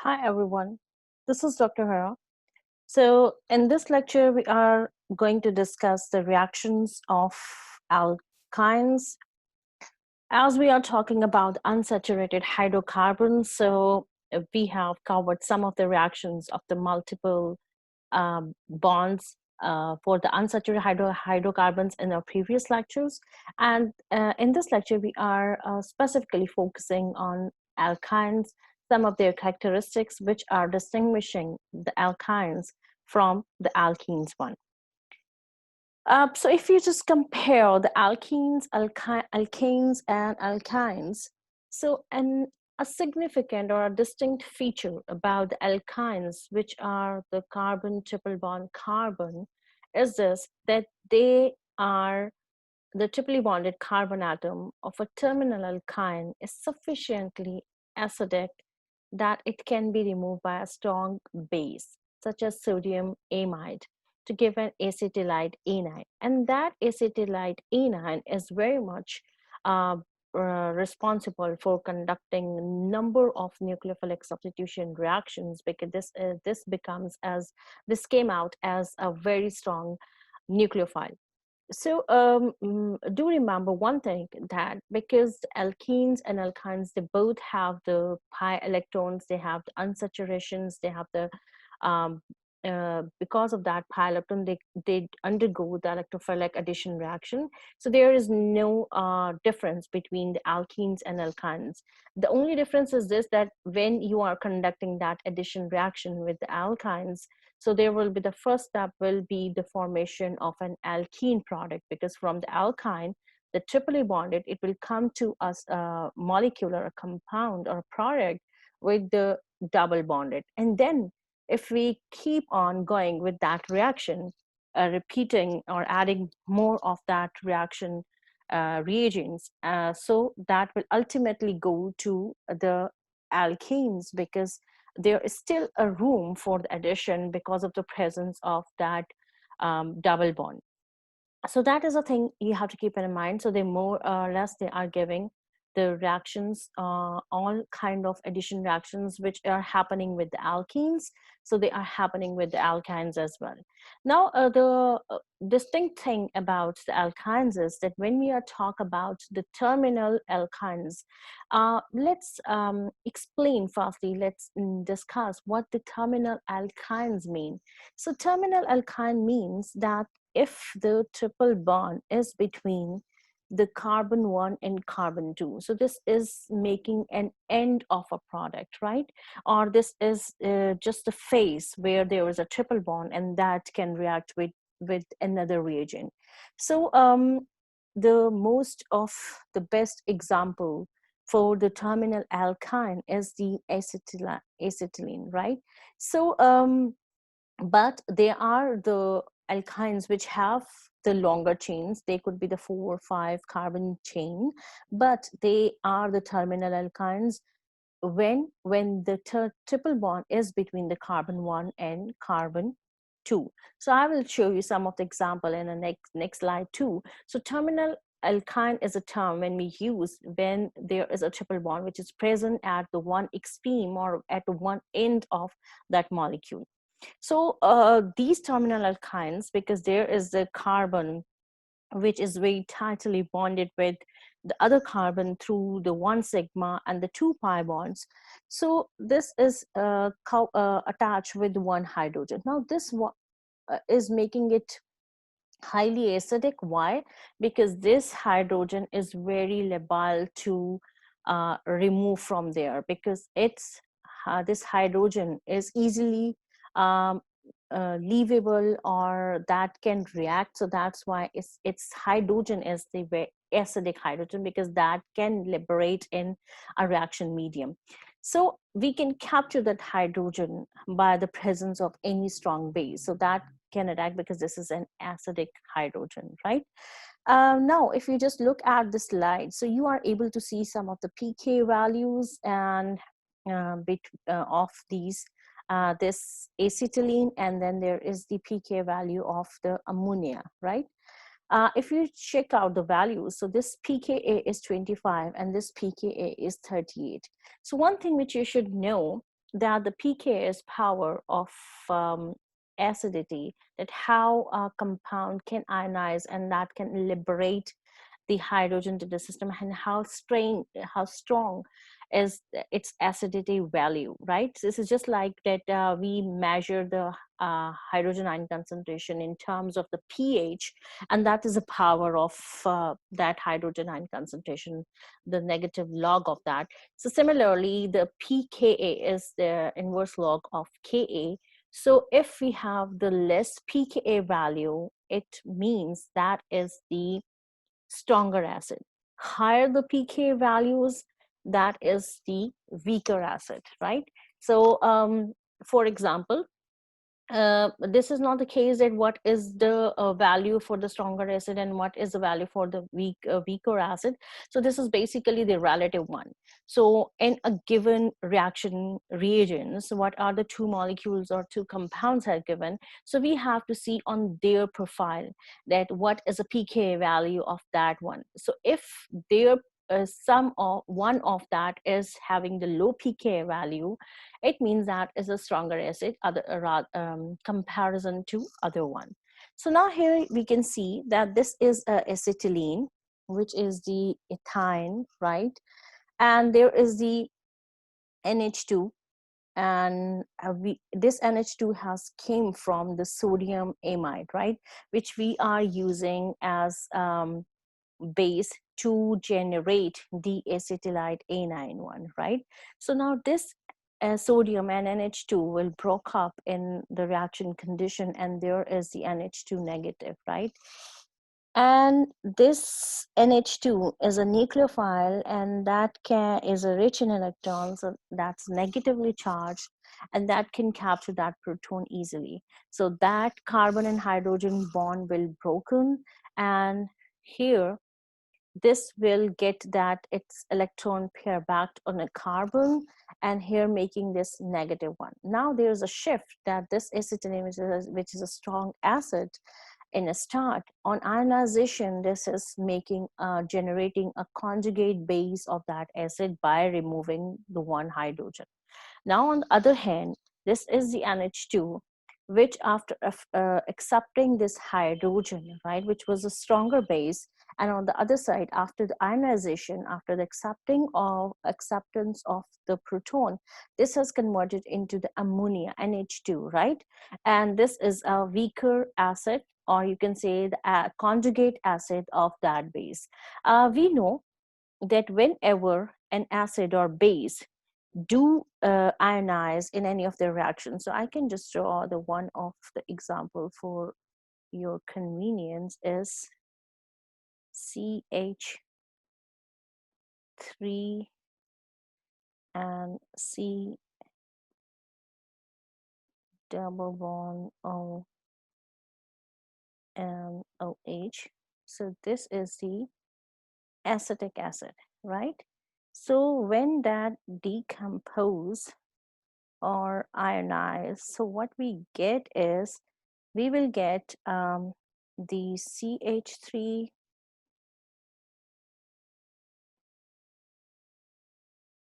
Hi everyone, this is Dr. Hira. So in this lecture, we are going to discuss the reactions of alkynes as we are talking about unsaturated hydrocarbons. So we have covered some of the reactions of the multiple bonds for the unsaturated hydrocarbons in our previous lectures. And in this lecture, we are specifically focusing on alkynes, some of their characteristics which are distinguishing the alkynes from the alkenes one. So if you just compare the alkanes and alkynes, a significant or a distinct feature about the alkynes, which are the carbon triple bond carbon, is this, that they are the triply bonded carbon atom of a terminal alkyne is sufficiently acidic that it can be removed by a strong base, such as sodium amide, to give an acetylide anion. And that acetylide anion is very much uh, responsible for conducting a number of nucleophilic substitution reactions, because this came out as a very strong nucleophile. So do remember one thing, that because alkenes and alkynes, they both have the pi electrons, they have the unsaturations, they have the um, because of that pi electron, they undergo the electrophilic addition reaction. So there is no difference between the alkenes and alkynes. The only difference is this, that when you are conducting that addition reaction with the alkynes, so there will be, the first step will be the formation of an alkene product, because from the alkyne, the triply bonded, it will come to us a molecule or a compound or a product with the double bonded. And then if we keep on going with that reaction, repeating or adding more of that reaction reagents, so that will ultimately go to the alkenes, because there is still a room for the addition because of the presence of that double bond. So that is a thing you have to keep in mind. So they more or less, they are giving the reactions, all kind of addition reactions which are happening with the alkenes, so they are happening with the alkynes as well. Now the distinct thing about the alkynes is that when we are talk about the terminal alkynes, let's explain firstly, let's discuss what the terminal alkynes mean. So terminal alkyne means that if the triple bond is between the carbon 1 and carbon 2, so this is making an end of a product, right? Or this is just a phase where there is a triple bond and that can react with another reagent. So the most of the best example for the terminal alkyne is the acetylene, right? So but there are the alkynes which have the longer chains. They could be the 4 or 5 carbon chain, but they are the terminal alkynes when the triple bond is between the carbon 1 and carbon 2. So I will show you some of the example in the next slide too. So terminal alkyne is a term when we use when there is a triple bond which is present at the one extreme or at the one end of that molecule. So these terminal alkynes, because there is the carbon which is very tightly bonded with the other carbon through the 1 sigma and the 2 pi bonds. So this is attached with 1 hydrogen. Now this is making it highly acidic. Why? Because this hydrogen is very labile to remove from there, because it's this hydrogen is easily um, leavable, or that can react. So that's why its hydrogen is the very acidic hydrogen, because that can liberate in a reaction medium. So we can capture that hydrogen by the presence of any strong base, so that can attack, because this is an acidic hydrogen, right? Now, if you just look at the slide, so you are able to see some of the pK values and of these this acetylene, and then there is the pK value of the ammonia, right? If you check out the values, so this pKa is 25 and this pKa is 38. So one thing which you should know, that the pK is power of acidity, that how a compound can ionize and that can liberate the hydrogen to the system, and how strong is its acidity value, right? So this is just like that we measure the hydrogen ion concentration in terms of the pH, and that is the power of that hydrogen ion concentration, the negative log of that. So similarly, the pKa is the inverse log of Ka. So if we have the less pKa value, it means that is the stronger acid. Higher the pK values, that is the weaker acid, right? So for example, this is not the case that what is the value for the stronger acid and what is the value for the weaker acid. So this is basically the relative one. So in a given reaction reagents, what are the two molecules or two compounds are given, so we have to see on their profile that what is a pK value of that one. So if their some of one of that is having the low pK value, it means that is a stronger acid other comparison to other one. So now here we can see that this is acetylene, which is the ethyne, right? And there is the NH2, and this NH2 has came from the sodium amide, right, which we are using as base to generate the acetylide anion one, right? So now this sodium and NH2 will broke up in the reaction condition, and there is the NH2 negative, right? And this NH2 is a nucleophile, and that is a rich in electrons, so that's negatively charged, and that can capture that proton easily. So that carbon and hydrogen bond will broken, and here this will get that its electron pair back on a carbon, and here making this negative one. Now there's a shift that this acetylene, which is a strong acid in a start, on ionization, this is making generating a conjugate base of that acid by removing the one hydrogen. Now, on the other hand, this is the NH2, which after accepting this hydrogen, right, which was a stronger base, and on the other side, after the ionization, after the acceptance of the proton, this has converted into the ammonia, NH2, right? And this is a weaker acid, or you can say the conjugate acid of that base. We know that whenever an acid or base do ionize in any of their reactions. So I can just draw the one of the example for your convenience is CH3 and C double bond O and OH. So this is the acetic acid, right? So when that decompose or ionize, so what we get is we will get the CH3.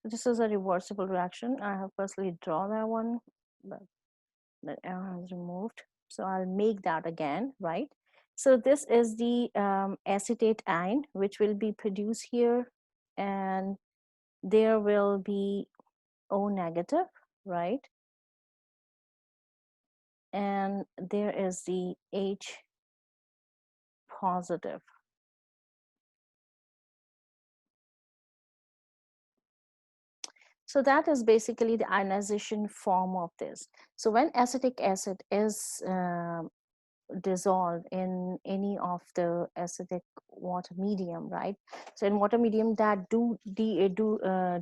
This is a reversible reaction. I have personally drawn that one, but the arrow has removed. So I'll make that again, right? So this is the acetate ion, which will be produced here, and there will be O negative, right? And there is the H positive. So that is basically the ionization form of this. So when acetic acid is dissolved in any of the acidic water medium, right? So in water medium that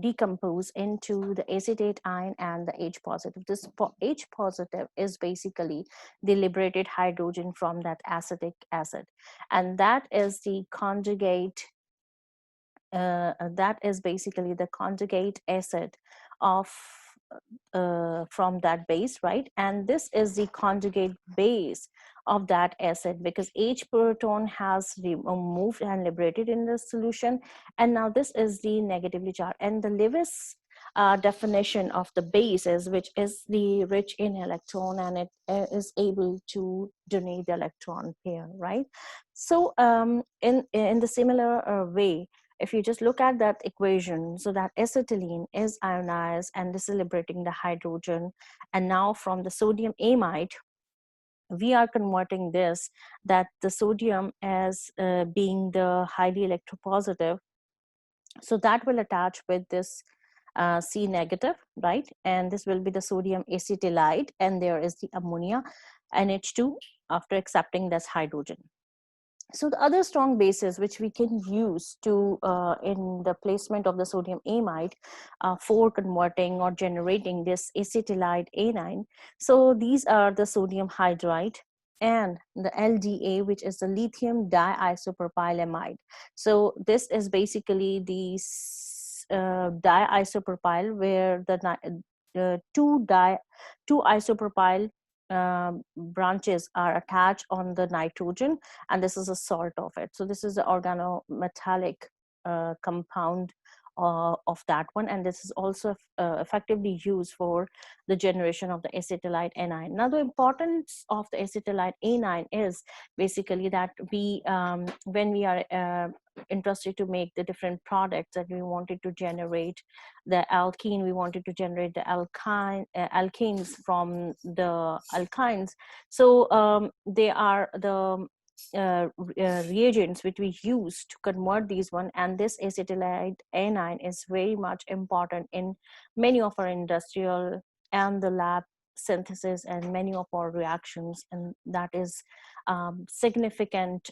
decompose into the acetate ion and the H positive. This H positive is basically the liberated hydrogen from that acetic acid, and that is the conjugate. That is basically the conjugate acid of from that base, right? And this is the conjugate base of that acid, because H proton has moved and liberated in the solution, and now this is the negatively charged, and the Lewis definition of the base is, which is the rich in electron, and it is able to donate the electron pair, right? So in the similar way, if you just look at that equation, so that acetylene is ionized and this is liberating the hydrogen, and now from the sodium amide we are converting this, that the sodium as being the highly electropositive, so that will attach with this C negative, right? And this will be the sodium acetylide, and there is the ammonia NH2 after accepting this hydrogen. So the other strong bases which we can use to in the placement of the sodium amide for converting or generating this acetylide anion. So these are the sodium hydride and the LDA, which is the lithium diisopropylamide. So this is basically the diisopropyl, where the two isopropyl branches are attached on the nitrogen, and this is a salt of it. So this is the organometallic compound of that one, and this is also effectively used for the generation of the acetylide anion. Now the importance of the acetylide anion is basically that we when we are interested to make the different products that we wanted to generate the alkene, we wanted to generate the alkanes from the alkynes. So they are the reagents which we use to convert these one, and this acetylide anion is very much important in many of our industrial and the lab synthesis and many of our reactions, and that is significant,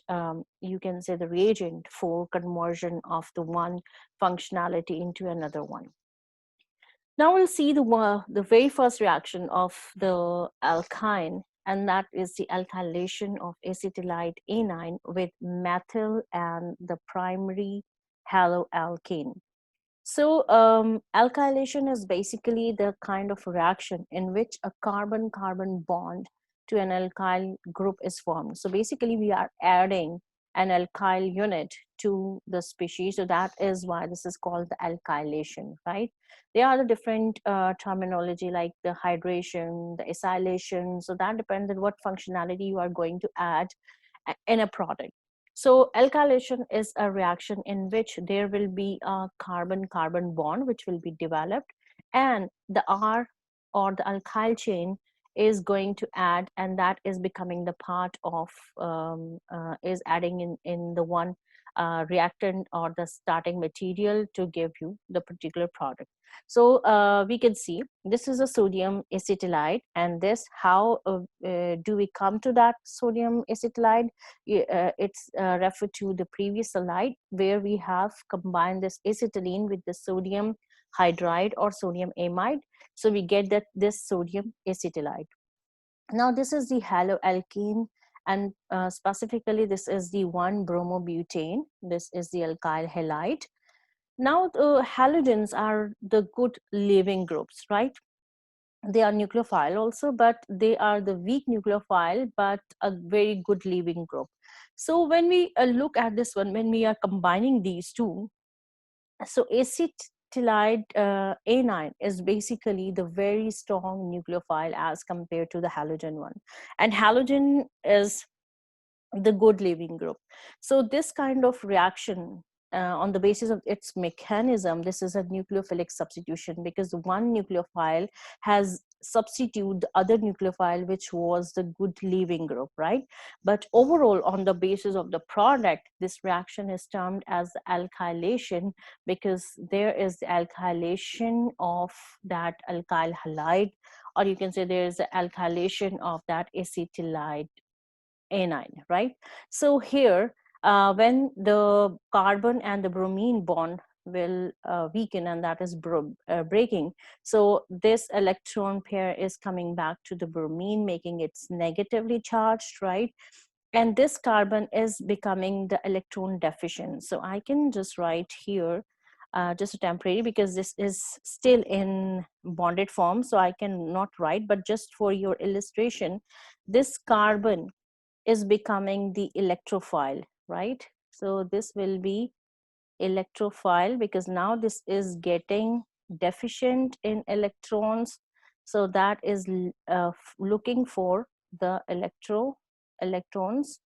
you can say, the reagent for conversion of the one functionality into another one. Now we'll see the very first reaction of the alkyne, and that is the alkylation of acetylide anion with methyl and the primary haloalkane. So alkylation is basically the kind of reaction in which a carbon-carbon bond to an alkyl group is formed. So basically we are adding an alkyl unit to the species. So that is why this is called the alkylation, right? There are the different terminology like the hydration, the acylation. So that depends on what functionality you are going to add in a product. So alkylation is a reaction in which there will be a carbon-carbon bond which will be developed, and the R or the alkyl chain is going to add, and that is becoming the part of is adding in the one reactant or the starting material to give you the particular product. So we can see this is a sodium acetylide, and this how do we come to that sodium acetylide? It's referred to the previous slide where we have combined this acetylene with the sodium hydride or sodium amide. So we get that this sodium acetylide. Now this is the haloalkane, and specifically this is the 1-bromobutane. This is the alkyl halide. Now the halogens are the good leaving groups, right? They are nucleophile also, but they are the weak nucleophile, but a very good leaving group. So when we look at this one, when we are combining these two, so acetylide anion is basically the very strong nucleophile as compared to the halogen one, and halogen is the good leaving group. So this kind of reaction on the basis of its mechanism, this is a nucleophilic substitution, because one nucleophile has substitute the other nucleophile which was the good leaving group, right? But overall, on the basis of the product, this reaction is termed as the alkylation, because there is the alkylation of that alkyl halide, or you can say there is the alkylation of that acetylide anion, right? So here, when the carbon and the bromine bond will weaken, and that is breaking, so this electron pair is coming back to the bromine, making it negatively charged, right? And this carbon is becoming the electron deficient. So I can just write here just a temporary, because this is still in bonded form, so I can not write, but just for your illustration, this carbon is becoming the electrophile, right? So this will be electrophile, because now this is getting deficient in electrons, so that is looking for the electrons,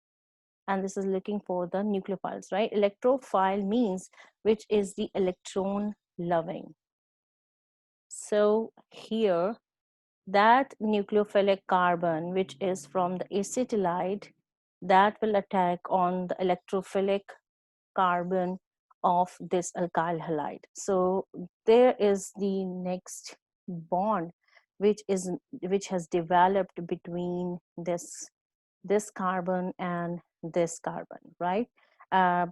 and this is looking for the nucleophiles, right? Electrophile means which is the electron loving. So here, that nucleophilic carbon, which is from the acetylide, that will attack on the electrophilic carbon of this alkyl halide. So there is the next bond which has developed between this carbon and this carbon, right?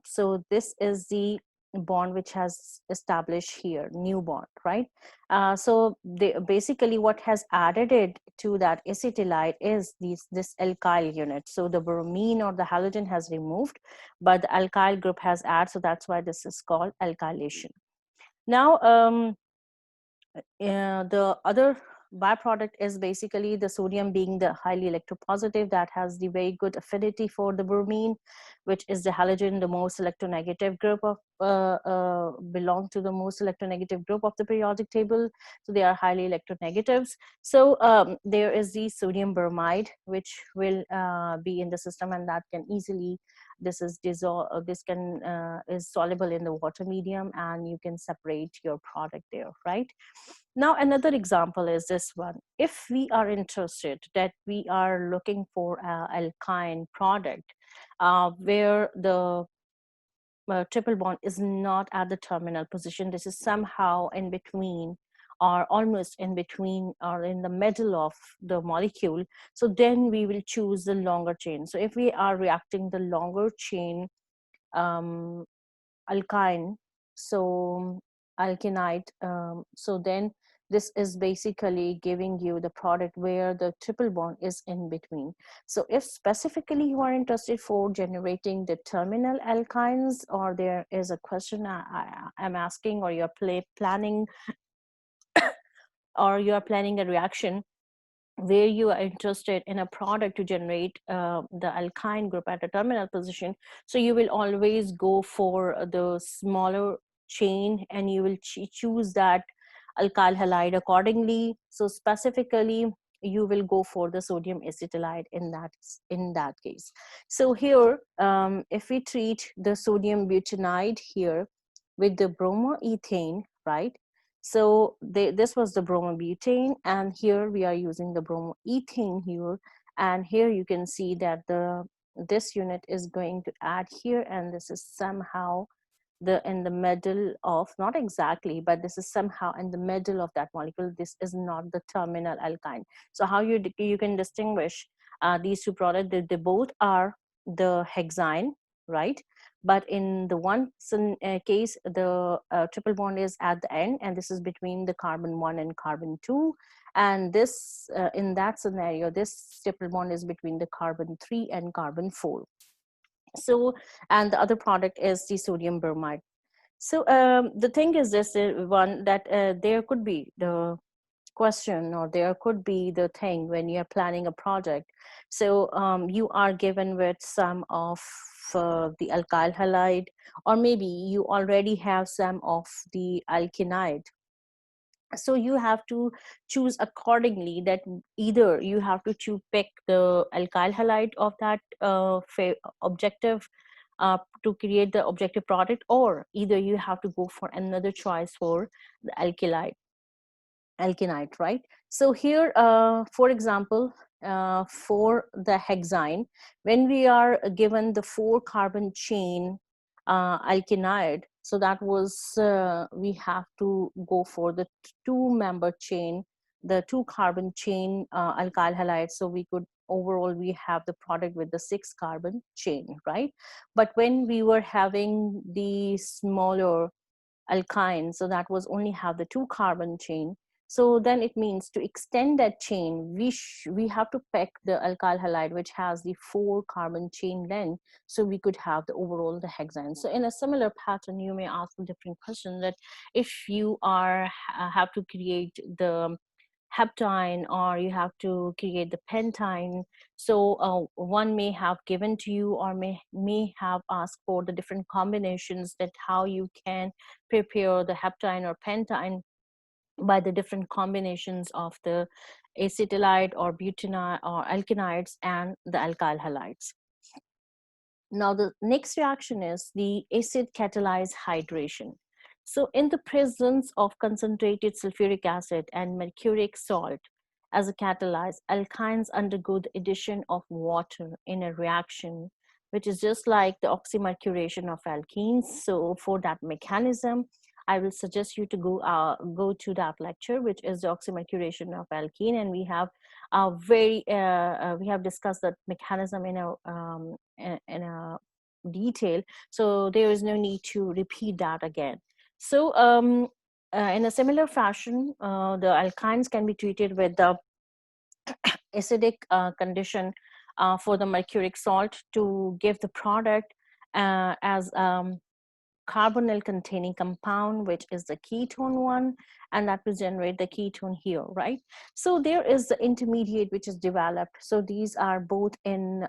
So this is the bond which has established here, new bond, right? So basically what has added it to that acetylide is this alkyl unit. So the bromine or the halogen has removed, but the alkyl group has added, so that's why this is called alkylation. Now, the other byproduct is basically the sodium being the highly electropositive, that has the very good affinity for the bromine, which is the halogen, the most electronegative group of belong to the most electronegative group of the periodic table, so they are highly electronegatives. So there is the sodium bromide which will be in the system, and that can easily, this is is soluble in the water medium, and you can separate your product there, right? Now, another example is this one. If we are interested that we are looking for an alkyne product where the triple bond is not at the terminal position, this is somehow in between or almost in between or in the middle of the molecule, so then we will choose the longer chain. So if we are reacting the longer chain alkyne, so alkinite, so then this is basically giving you the product where the triple bond is in between. So if specifically you are interested for generating the terminal alkynes, or there is a question I'm asking, or you're planning a reaction where you are interested in a product to generate the alkyne group at a terminal position, so you will always go for the smaller chain, and you will choose that alkyl halide accordingly. So specifically you will go for the sodium acetylide in that case. So here if we treat the sodium butanide here with the bromoethane, right? So this was the bromobutane, and here we are using the bromoethane here, and here you can see that this unit is going to add here, and this is somehow in the middle of, not exactly, but this is somehow in the middle of that molecule. This is not the terminal alkyne. So how you can distinguish these two products? They both are the hexyne, right? But in the one case, the triple bond is at the end, and this is between the carbon 1 and carbon 2. And this, in that scenario, this triple bond is between the carbon 3 and carbon 4. So, and the other product is the sodium bromide. So the thing is this one, that there could be the question, or there could be the thing when you're planning a project. So you are given with some of the alkyl halide, or maybe you already have some of the alkinide. So you have to choose accordingly, that either you have to pick the alkyl halide of that objective to create the objective product, or either you have to go for another choice for the alkinite, right? So here, for example, for the hexyne, when we are given the 4 carbon chain alkinide, so that was we have to go for the 2-member chain, the 2 carbon chain alkyl halide, so we could overall we have the product with the 6 carbon chain, right? But when we were having the smaller alkyne, so that was only have the 2 carbon chain, so then it means to extend that chain, we have to pick the alkyl halide which has the 4 carbon chain length, so we could have the overall the hexane. So in a similar pattern, you may ask a different question, that if you are have to create the heptine, or you have to create the pentyne, so one may have given to you, or may have asked for the different combinations, that how you can prepare the heptine or pentyne. by the different combinations of the acetylide or butanide or alkynides and the alkyl halides. Now, the next reaction is the acid-catalyzed hydration. So, in the presence of concentrated sulfuric acid and mercuric salt as a catalyst, alkynes undergo the addition of water in a reaction, which is just like the oxymercuration of alkenes. So, for that mechanism, I will suggest you to go to that lecture, which is the oxymercuration of alkene, and we have discussed that mechanism in a detail, so there is no need to repeat that again. So in a similar fashion, the alkynes can be treated with the acidic condition for the mercuric salt to give the product as carbonyl containing compound, which is the ketone one, and that will generate the ketone here, right? So there is the intermediate which is developed. So these are both in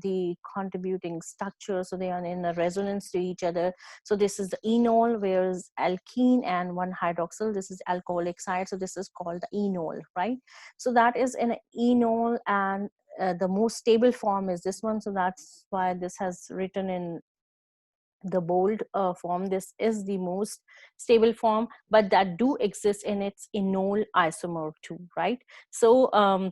the contributing structure, so they are in a resonance to each other. So this is the enol, whereas alkene and one hydroxyl, this is alcoholic side, so this is called the enol, right? So that is an enol, and the most stable form is this one, so that's why this has written in the bold form. This is the most stable form, but that do exist in its enol isomer too, right? So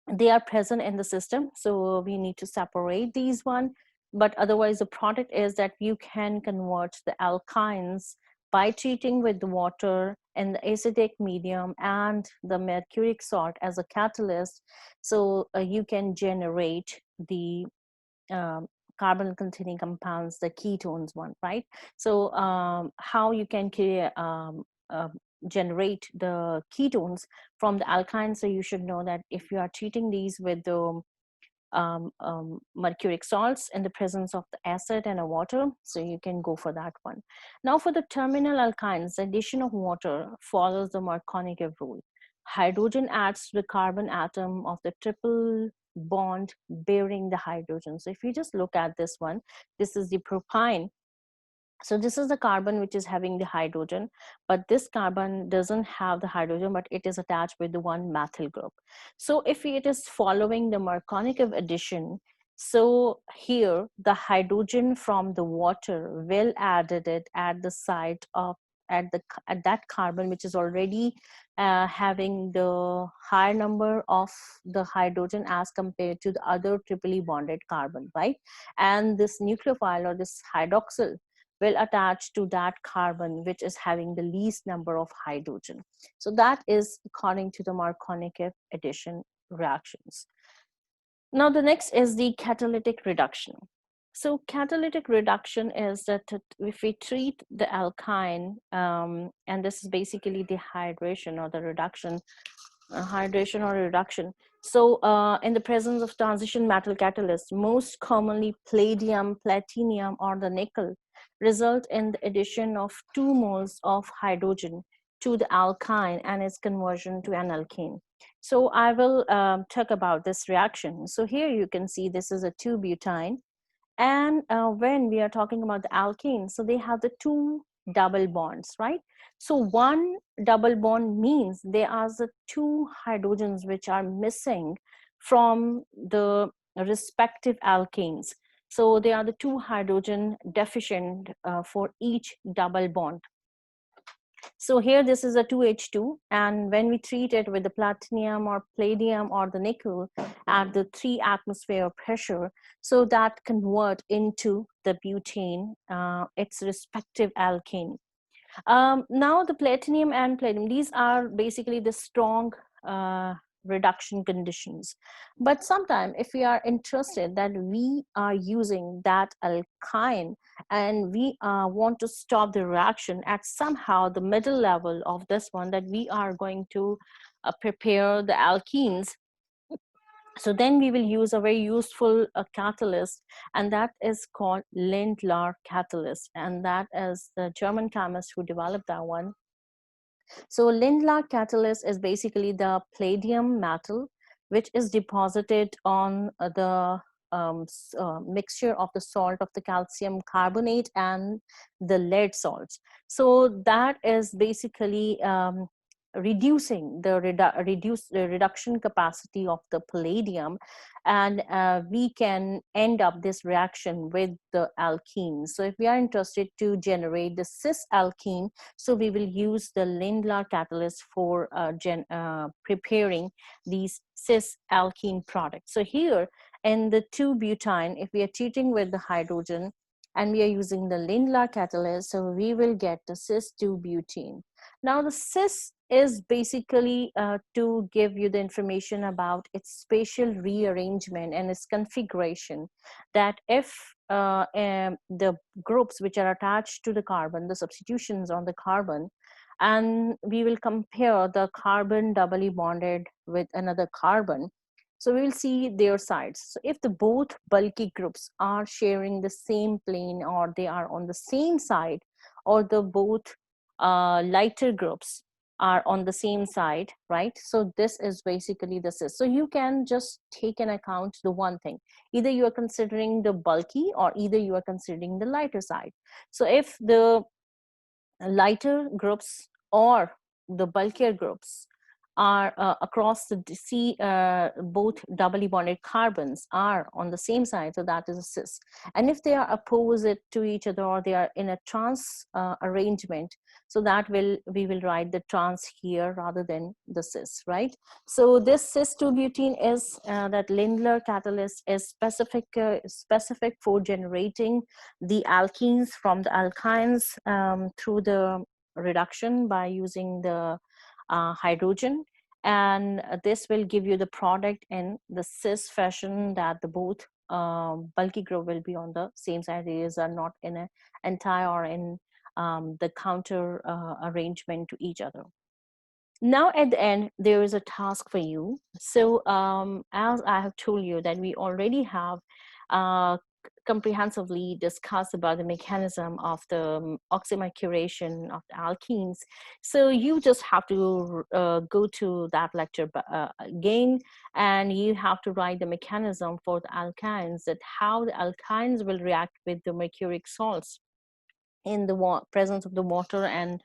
they are present in the system, so we need to separate these one, but otherwise the product is that you can convert the alkynes by treating with the water and the acidic medium and the mercuric salt as a catalyst. So you can generate the um, carbon containing compounds, the ketones one, right? So how you can generate the ketones from the alkynes. So you should know that if you are treating these with the mercuric salts in the presence of the acid and a water, so you can go for that one. Now for the terminal alkynes, the addition of water follows the Markovnikov rule. Hydrogen adds to the carbon atom of the triple bond bearing the hydrogen. So if you just look at this one, this is the propyne. So this is the carbon which is having the hydrogen, but this carbon doesn't have the hydrogen, but it is attached with the one methyl group. So if it is following the Markovnikov addition, so here the hydrogen from the water will added it at the site of at that carbon which is already having the higher number of the hydrogen as compared to the other triply bonded carbon, right? And this nucleophile or this hydroxyl will attach to that carbon which is having the least number of hydrogen. So that is according to the Markovnikov addition reactions. Now the next is the catalytic reduction. So catalytic reduction is that if we treat the alkyne, and this is basically the hydration or the reduction, So in the presence of transition metal catalysts, most commonly palladium, platinum, or the nickel, result in the addition of 2 moles of hydrogen to the alkyne and its conversion to an alkane. So I will talk about this reaction. So here you can see this is a 2-butene, and when we are talking about the alkane, so they have the 2 double bonds, right? So one double bond means there are the 2 hydrogens which are missing from the respective alkanes. So they are the 2 hydrogen deficient for each double bond. So here this is a 2H2, and when we treat it with the platinum or palladium or the nickel at the 3 atmosphere pressure, so that convert into the butane, its respective alkane. Now the platinum and palladium, these are basically the strong reduction conditions. But sometimes if we are interested that we are using that alkyne and we want to stop the reaction at somehow the middle level of this one, that we are going to prepare the alkenes, so then we will use a very useful catalyst, and that is called lindlar catalyst, and that is the German chemist who developed that one. So lindlar catalyst is basically the palladium metal which is deposited on the mixture of the salt of the calcium carbonate and the lead salts. So that is basically reducing the reduction capacity of the palladium, and we can end up this reaction with the alkene. So if we are interested to generate the cis alkene, so we will use the lindlar catalyst for preparing these cis alkene products. So here in the 2-butene, if we are treating with the hydrogen and we are using the lindlar catalyst, so we will get the cis 2-butene. Now the cis is basically to give you the information about its spatial rearrangement and its configuration, that if the groups which are attached to the carbon, the substitutions on the carbon, and we will compare the carbon doubly bonded with another carbon, so we will see their sides. So if the both bulky groups are sharing the same plane, or they are on the same side, or the both lighter groups are on the same side, right? So this is basically the cis. So you can just take into account the one thing. Either you are considering the bulky, or either you are considering the lighter side. So if the lighter groups or the bulkier groups are across the both doubly bonded carbons are on the same side, so that is a cis. And if they are opposite to each other, or they are in a trans arrangement, so that we will write the trans here rather than the cis, right? So this cis 2-butene is that lindlar catalyst is specific for generating the alkenes from the alkynes through the reduction by using the hydrogen, and this will give you the product in the cis fashion, that the both bulky group will be on the same side. These are not in an entire or in the counter arrangement to each other. Now at the end, there is a task for you. So as I have told you that we already have comprehensively discussed about the mechanism of the oxymercuration of the alkenes. So you just have to go to that lecture again, and you have to write the mechanism for the alkynes, that how the alkynes will react with the mercuric salts in the presence of the water and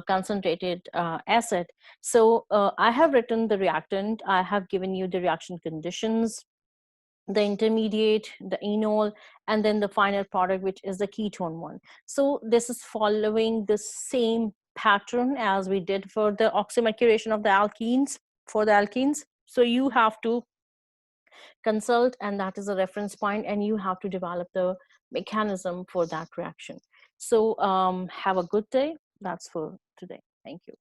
concentrated acid. So I have written the reactant, I have given you the reaction conditions, the intermediate, the enol, and then the final product, which is the ketone one. So this is following the same pattern as we did for the oxymercuration of the alkenes, for the alkenes. So you have to consult, and that is a reference point, and you have to develop the mechanism for that reaction. So have a good day. That's for today. Thank you.